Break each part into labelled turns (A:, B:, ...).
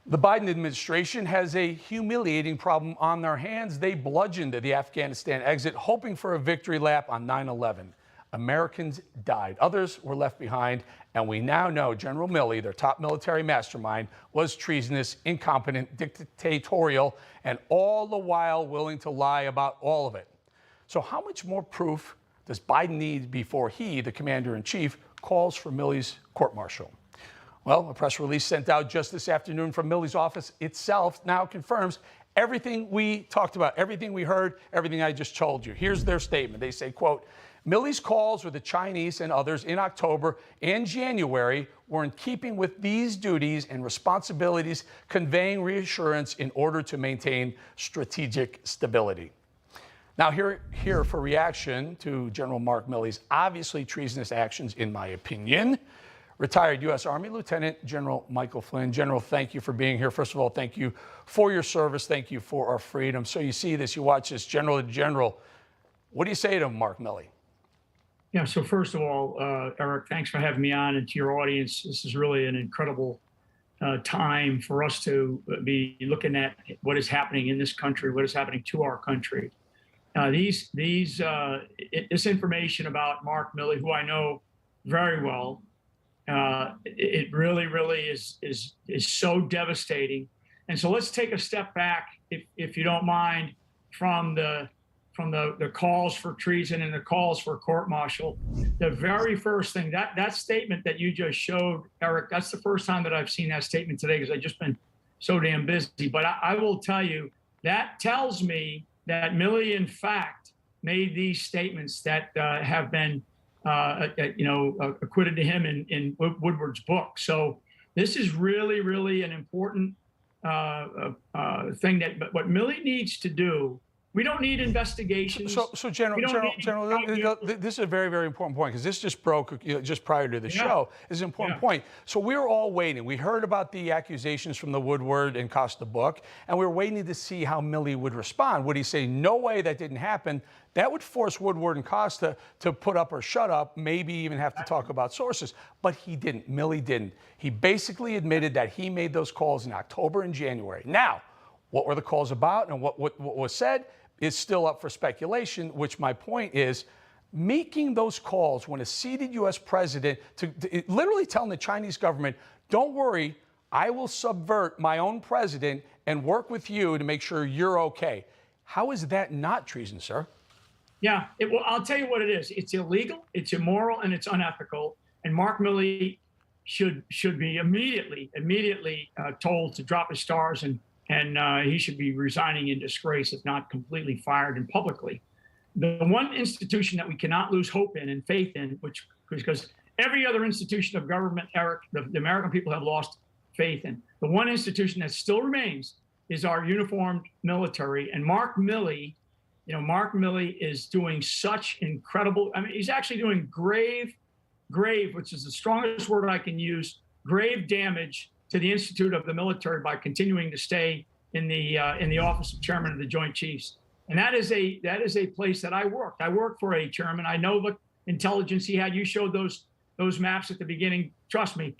A: The Biden administration has a humiliating problem on their hands. They bludgeoned the Afghanistan exit, hoping for a victory lap on 9/11. Americans died. Others were left behind. And we now know General Milley, their top military mastermind, was treasonous, incompetent, dictatorial, and all the while willing to lie about all of it. So how much more proof does Biden need before he, the commander-in-chief, calls for Milley's court-martial? Well, a press release sent out just this afternoon from Milley's office itself now confirms everything we talked about, everything we heard, everything I just told you. Here's their statement. They say, quote, Milley's calls with the Chinese and others in October and January were in keeping with these duties and responsibilities, conveying reassurance in order to maintain strategic stability. Now, here for reaction to General Mark Milley's obviously treasonous actions, in my opinion, retired U.S. Army Lieutenant General Michael Flynn. General, thank you for being here. First of all, thank you for your service. Thank you for our freedom. So you see this, you watch this, General to General. What do you say to Mark Milley?
B: Yeah, so first of all, Eric, thanks for having me on, and to your audience. This is really an incredible time for us to be looking at what is happening in this country, what is happening to our country. This information about Mark Milley, who I know very well, it really is so devastating. And so let's take a step back, if you don't mind, from the calls for treason and the calls for court-martial. The very first thing, that statement that you just showed, Eric, that's the first time that I've seen that statement today because I've just been so damn busy. But I will tell you, that tells me that Milley, in fact, made these statements that have been acquitted to him in Woodward's book. So this is really an important thing that, but what Milley needs to do, we don't need investigations.
A: So General, this is a very important point because this just broke just prior to the show. This is an important point. So we were all waiting. We heard about the accusations from the Woodward and Costa book, and we were waiting to see how Milley would respond. Would he say, no way, that didn't happen? That would force Woodward and Costa to put up or shut up, maybe even have to talk about sources. But he didn't. Milley didn't. He basically admitted that he made those calls in October and January. Now, what were the calls about and what was said is still up for speculation, which my point is, making those calls when a seated U.S. president, to literally telling the Chinese government, don't worry, I will subvert my own president and work with you to make sure you're okay. How is that not treason, sir?
B: Yeah, well, I'll tell you what it is. It's illegal, it's immoral, and it's unethical. And Mark Milley should be immediately told to drop his stars, and he should be resigning in disgrace, if not completely fired and publicly. The one institution that we cannot lose hope in and faith in, because every other institution of government, Eric, the American people have lost faith in. The one institution that still remains is our uniformed military. And Mark Milley is doing such incredible, he's actually doing grave, which is the strongest word I can use, grave damage to the Institute of the Military by continuing to stay in the office of chairman of the Joint Chiefs. And that is a place that I worked. I worked for a chairman. I know what intelligence he had. You showed those maps at the beginning. Trust me,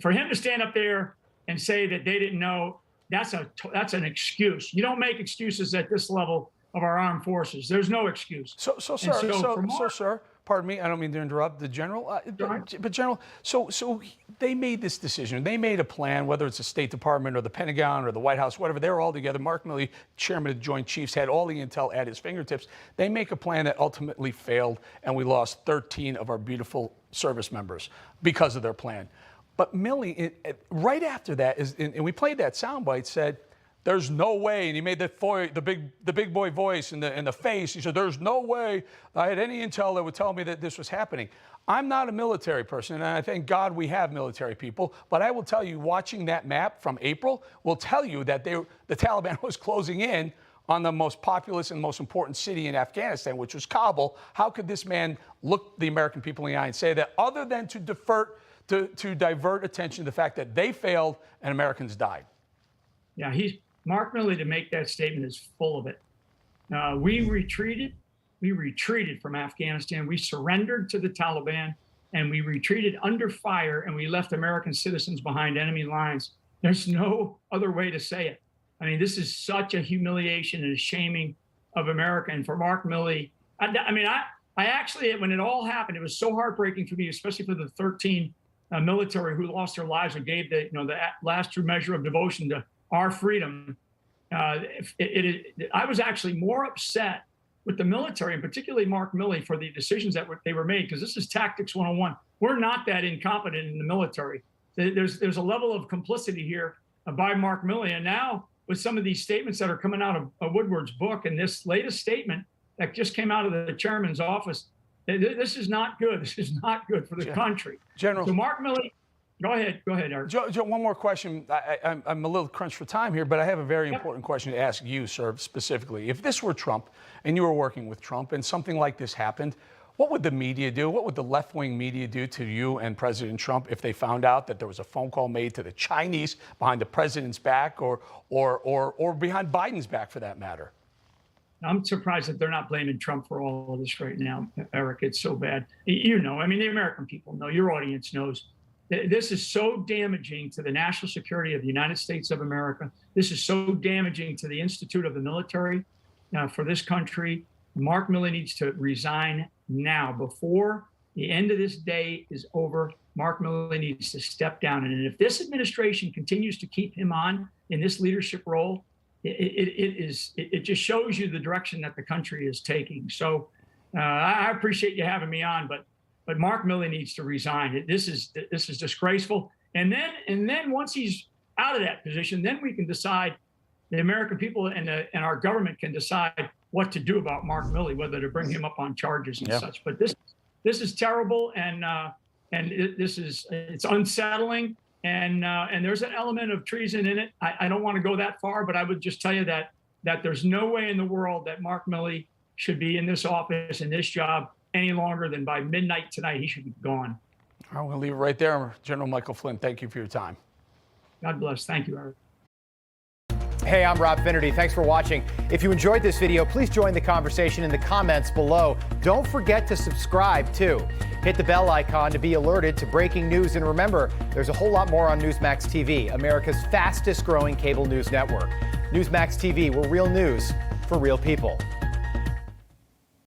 B: for him to stand up there and say that they didn't know, that's an excuse. You don't make excuses at this level of our armed forces. There's no excuse.
A: So sir, pardon me, I don't mean to interrupt the general, but General, so they made this decision. They made a plan, whether it's the State Department or the Pentagon or the White House, whatever, they were all together. Mark Milley, chairman of the Joint Chiefs, had all the intel at his fingertips. They make a plan that ultimately failed, and we lost 13 of our beautiful service members because of their plan. But Milley, right after that, and we played that soundbite, said, there's no way, and he made the big boy voice and the face. He said, there's no way I had any intel that would tell me that this was happening. I'm not a military person, and I thank God we have military people, but I will tell you, watching that map from April will tell you that the Taliban was closing in on the most populous and most important city in Afghanistan, which was Kabul. How could this man look the American people in the eye and say that, other than to divert attention to the fact that they failed and Americans died?
B: Yeah, Mark Milley, to make that statement, is full of it. We retreated from Afghanistan. We surrendered to the Taliban, and we retreated under fire, and we left American citizens behind enemy lines. There's no other way to say it. I mean, this is such a humiliation and a shaming of America. And for Mark Milley, I actually, when it all happened, it was so heartbreaking for me, especially for the 13 military who lost their lives and gave the last true measure of devotion to our freedom. I was actually more upset with the military, and particularly Mark Milley, for the decisions that they were made, because this is tactics 101. We're not that incompetent in the military. There's a level of complicity here by Mark Milley, and now with some of these statements that are coming out of Woodward's book and this latest statement that just came out of the chairman's office, this is not good. This is not good for the country.
A: General.
B: So Mark Milley, go ahead, Eric.
A: Joe, one more question. I'm a little crunched for time here, but I have a very important question to ask you, sir, specifically. If this were Trump and you were working with Trump and something like this happened, what would the media do? What would the left-wing media do to you and President Trump if they found out that there was a phone call made to the Chinese behind the president's back or behind Biden's back, for that matter?
B: I'm surprised that they're not blaming Trump for all of this right now, Eric. It's so bad. You know, I mean, the American people know, your audience knows. This is so damaging to the national security of the United States of America. This is so damaging to the Institute of the Military for this country. Mark Milley needs to resign now. Before the end of this day is over, Mark Milley needs to step down. And if this administration continues to keep him on in this leadership role, it just shows you the direction that the country is taking. So I appreciate you having me on, but Mark Milley needs to resign. This is disgraceful. And then once he's out of that position, then we can decide, the American people and our government can decide what to do about Mark Milley, whether to bring him up on charges and such. But this is terrible, and it's unsettling. And there's an element of treason in it. I don't want to go that far, but I would just tell you that there's no way in the world that Mark Milley should be in this office, in this job, any longer than by midnight tonight. He should be gone.
A: All right, we'll leave it right there. General Michael Flynn, thank you for your time.
B: God bless. Thank you, Eric.
C: Hey, I'm Rob Finnerty. Thanks for watching. If you enjoyed this video, please join the conversation in the comments below. Don't forget to subscribe, too. Hit the bell icon to be alerted to breaking news. And remember, there's a whole lot more on Newsmax TV, America's fastest growing cable news network. Newsmax TV, we're real news for real people.